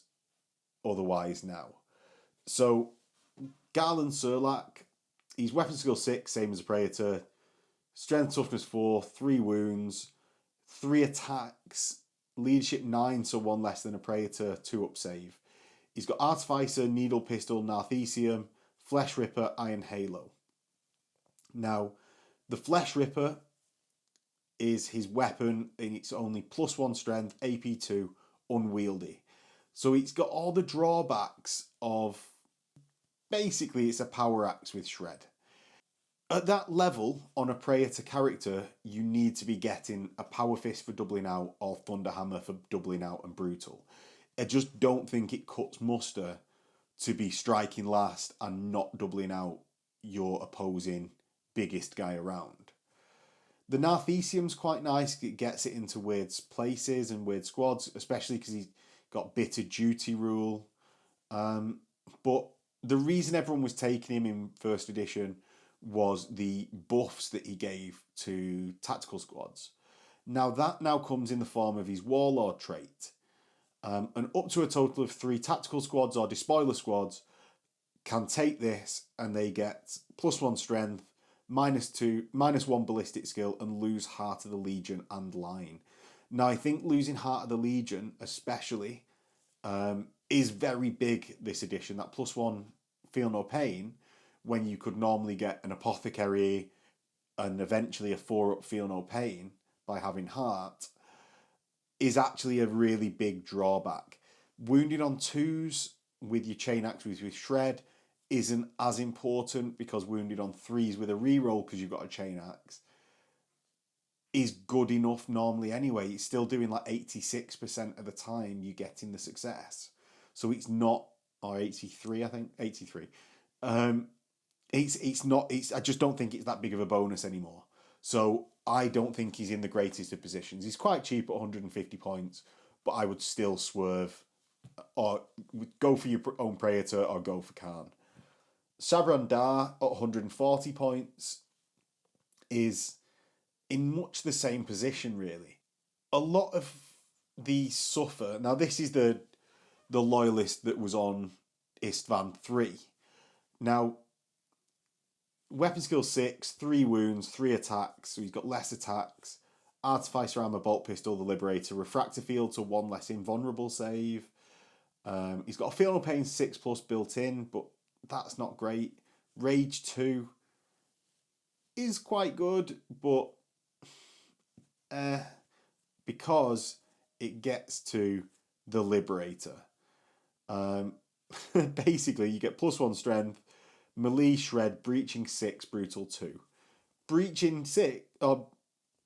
otherwise now. So, Darr and Surlack, he's weapon skill 6, same as a Praetor. Strength toughness 4, 3 wounds, 3 attacks, leadership 9, so 1 less than a Praetor, 2 up save. He's got Artificer, Needle Pistol, Narthecium, Flesh Ripper, Iron Halo. Now, the Flesh Ripper is his weapon, and it's only +1 strength, AP2, unwieldy. So it's got all the drawbacks of... Basically, it's a power axe with shred. At that level, on a Praetor character, you need to be getting a Power Fist for doubling out or Thunderhammer for doubling out and Brutal. I just don't think it cuts muster to be striking last and not doubling out your opposing biggest guy around. The Narthecium's quite nice. It gets it into weird places and weird squads, especially because he's got Bitter Duty rule. But the reason everyone was taking him in first edition was the buffs that he gave to tactical squads. Now that comes in the form of his Warlord trait. And up to a total of 3 tactical squads or despoiler squads can take this, and they get +1 strength, -1 ballistic skill, and lose Heart of the Legion and Line. Now I think losing Heart of the Legion especially is very big this edition. That +1 Feel No Pain, when you could normally get an Apothecary and eventually a 4-up Feel No Pain by having Heart, is actually a really big drawback. Wounded on 2s with your Chain Axe with Shred isn't as important, because wounded on 3s with a reroll because you've got a Chain Axe is good enough normally anyway. It's still doing like 86% of the time you're getting the success. So it's not, or 83, I think, 83. It's not, I just don't think it's that big of a bonus anymore. So I don't think he's in the greatest of positions. He's quite cheap at 150 points, but I would still swerve, or go for your own Praetor or go for Kharn. Sabran Darr at 140 points is in much the same position, really. A lot of these suffer. Now, this is the loyalist that was on Istvan 3. Now, weapon skill 6, 3 wounds, 3 attacks, so he's got less attacks. Artificer Armor, Bolt Pistol, the Liberator, Refractor Field, so 1 less invulnerable save. He's got a Feel No Pain 6+ built in, but that's not great. Rage 2 is quite good, but because it gets to the Liberator. Basically, you get +1 strength, melee, shred, breaching 6, brutal 2. Breaching 6, or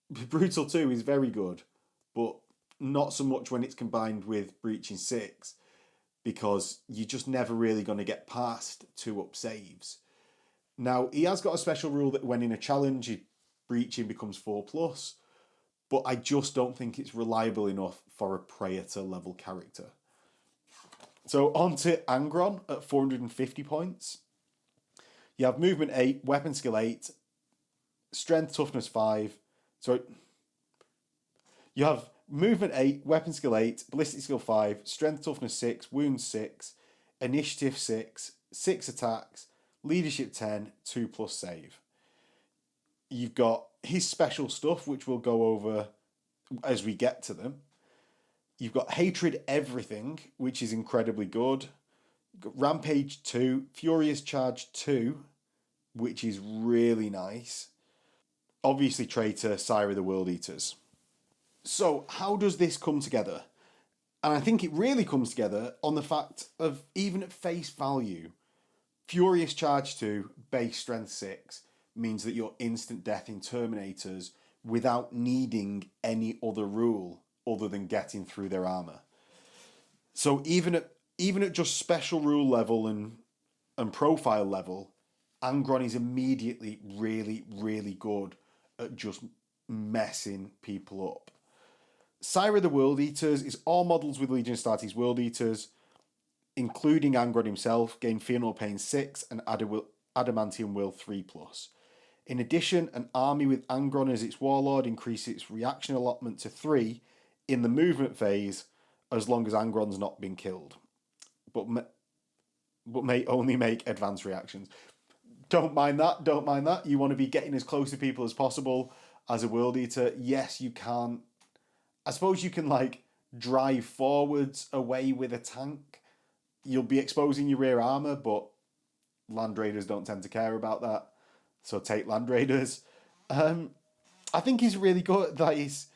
brutal 2 is very good, but not so much when it's combined with breaching 6, because you're just never really going to get past 2-up saves. Now, he has got a special rule that when in a challenge, breaching becomes 4+, but I just don't think it's reliable enough for a Praetor level character. So on to Angron at 450 points. You have movement 8, weapon skill 8, strength toughness 5. Sorry. You have movement 8, weapon skill 8, ballistic skill 5, strength toughness 6, wounds 6, initiative 6, 6 attacks, leadership 10, 2+ save. You've got his special stuff, which we'll go over as we get to them. You've got Hatred Everything, which is incredibly good. You've got Rampage 2, Furious Charge 2, which is really nice. Obviously, traitor, sire of the World Eaters. So, how does this come together? And I think it really comes together on the fact of, even at face value, Furious Charge 2, base strength 6, means that you're instant death in Terminators without needing any other rule other than getting through their armour. So even at just special rule level and profile level, Angron is immediately really, really good at just messing people up. Sire of the World Eaters is all models with Legion Astartes World Eaters, including Angron himself, gain Fear No Pain 6 and Adamantium Will 3+. In addition, an army with Angron as its warlord increases its reaction allotment to 3 in the movement phase, as long as Angron's not been killed, but may only make advanced reactions. Don't mind that. You want to be getting as close to people as possible as a World Eater. Yes, you can. I suppose you can, like, drive forwards away with a tank. You'll be exposing your rear armour, but Land Raiders don't tend to care about that. So take Land Raiders. I think he's really good. That he's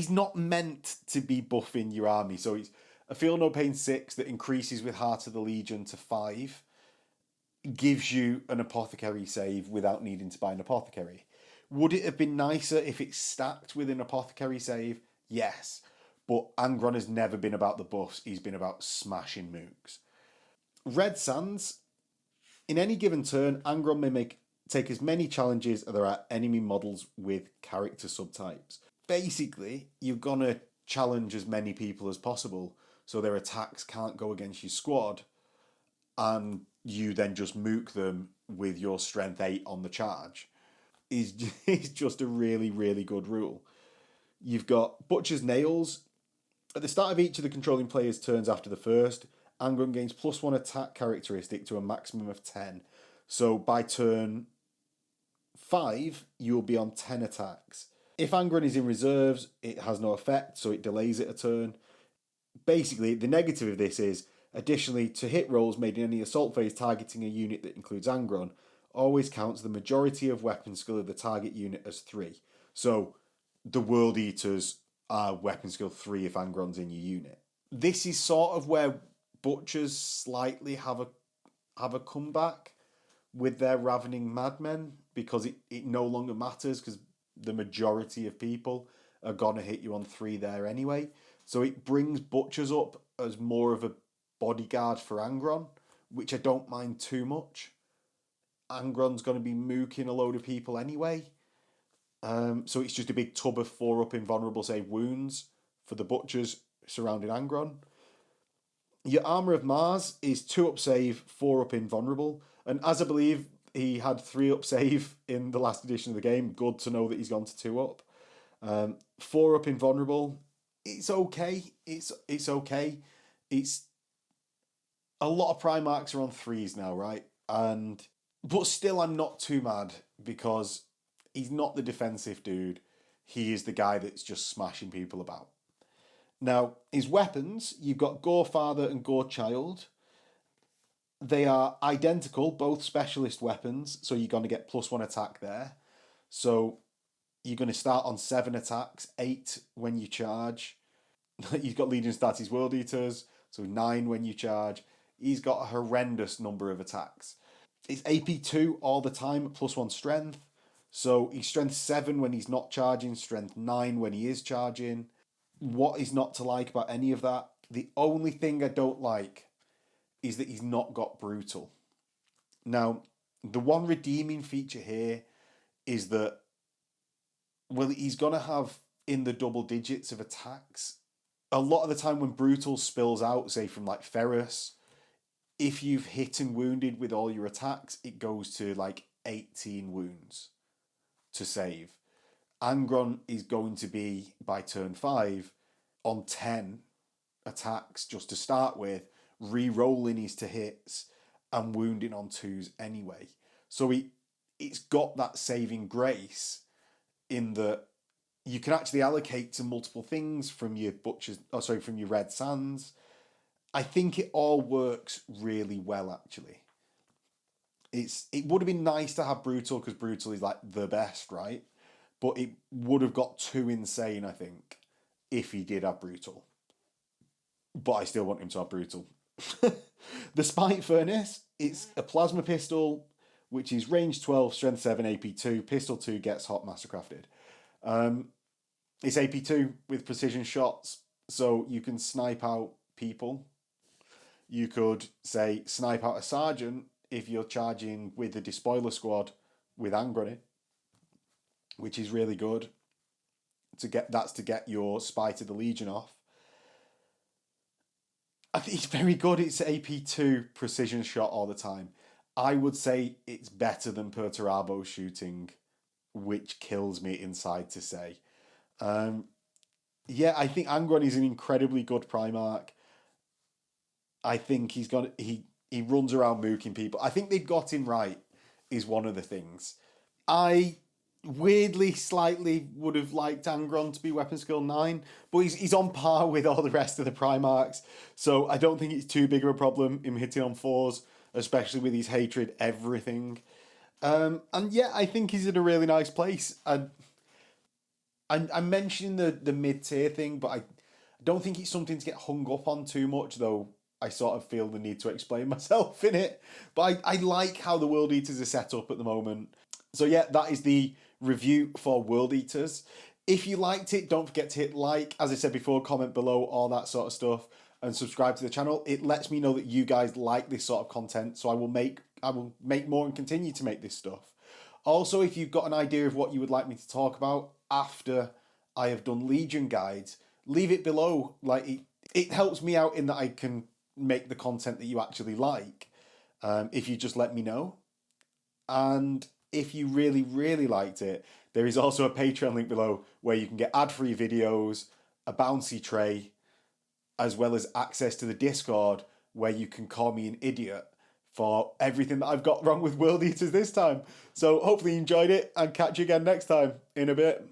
not meant to be buffing your army. So he's a Feel No Pain 6 that increases with Heart of the Legion to 5. Gives you an apothecary save without needing to buy an apothecary. Would it have been nicer if it's stacked with an apothecary save? Yes. But Angron has never been about the buffs. He's been about smashing mooks. Red Sands. In any given turn, Angron may take as many challenges as there are enemy models with character subtypes. Basically, you're going to challenge as many people as possible so their attacks can't go against your squad, and you then just mook them with your strength 8 on the charge. Is just a really, really good rule. You've got Butcher's Nails. At the start of each of the controlling player's turns after the first, Angron gains +1 attack characteristic to a maximum of 10. So by turn 5, you'll be on 10 attacks. If Angron is in reserves, it has no effect, so it delays it a turn. Basically, the negative of this is, additionally, to hit rolls made in any assault phase targeting a unit that includes Angron, always counts the majority of weapon skill of the target unit as 3. So the World Eaters are weapon skill 3 if Angron's in your unit. This is sort of where Butchers slightly have a comeback with their Ravening Madmen, because it no longer matters, because the majority of people are going to hit you on 3 there anyway. So it brings Butchers up as more of a bodyguard for Angron, which I don't mind too much. Angron's going to be mooking a load of people anyway. So it's just a big tub of 4-up invulnerable save wounds for the Butchers surrounding Angron. Your Armour of Mars is 2-up save, 4-up invulnerable. And as I believe he had 3-up save in the last edition of the game, good to know that he's gone to 2-up. 4-up invulnerable, it's okay. It's okay. It's a lot of Primarchs are on 3s now, right? But still, I'm not too mad, because he's not the defensive dude. He is the guy that's just smashing people about. Now, his weapons, you've got Gorefather and Gorechild. They are identical, both specialist weapons, so you're going to get +1 attack there. So you're going to start on 7 attacks, 8 when you charge. You've got Legion Astartes World Eaters, so 9 when you charge. He's got a horrendous number of attacks. It's AP2 all the time, +1 strength. So he's strength 7 when he's not charging, strength 9 when he is charging. What is not to like about any of that? The only thing I don't like is that he's not got brutal. Now, the one redeeming feature here is that, well, he's going to have in the double digits of attacks. A lot of the time when brutal spills out, say from like Ferrous, if you've hit and wounded with all your attacks, it goes to like 18 wounds to save. Angron is going to be, by turn 5, on 10 attacks just to start with, re-rolling his to hits and wounding on 2s anyway. So it's got that saving grace in that you can actually allocate to multiple things from your from your Red Sands. I think it all works really well, actually. It would have been nice to have Brutal, because Brutal is like the best, right? But it would have got too insane, I think, if he did have Brutal. But I still want him to have Brutal. The Spite Furnace, it's a plasma pistol, which is range 12, strength 7, AP2. Pistol 2 gets hot mastercrafted. It's AP2 with precision shots, so you can snipe out people. You could, say, snipe out a sergeant if you're charging with the Despoiler Squad with Angron in, which is really good. That's to get your Spite of the Legion off. I think it's very good. It's AP2 precision shot all the time. I would say it's better than Perturabo shooting, which kills me inside to say. Yeah, I think Angron is an incredibly good Primarch. I think he runs around mooking people. I think they got him right is one of the things. I weirdly, slightly would have liked Angron to be weapon skill 9, but he's on par with all the rest of the Primarchs, so I don't think it's too big of a problem him hitting on 4s, especially with his hatred everything. And yeah, I think he's in a really nice place. I'm mentioning the mid-tier thing, but I don't think it's something to get hung up on too much, though I sort of feel the need to explain myself in it. But I like how the World Eaters are set up at the moment. So yeah, that is the review for World Eaters. If you liked it, don't forget to hit like, as I said before, comment below, all that sort of stuff, and subscribe to the channel. It lets me know that you guys like this sort of content, so I will make more and continue to make this stuff. Also, if you've got an idea of what you would like me to talk about after I have done Legion guides, leave it below. Like it helps me out in that I can make the content that you actually like, if you just let me know. And if you really, really liked it, there is also a Patreon link below where you can get ad-free videos, a bouncy tray, as well as access to the Discord where you can call me an idiot for everything that I've got wrong with World Eaters this time. So hopefully you enjoyed it, and catch you again next time in a bit.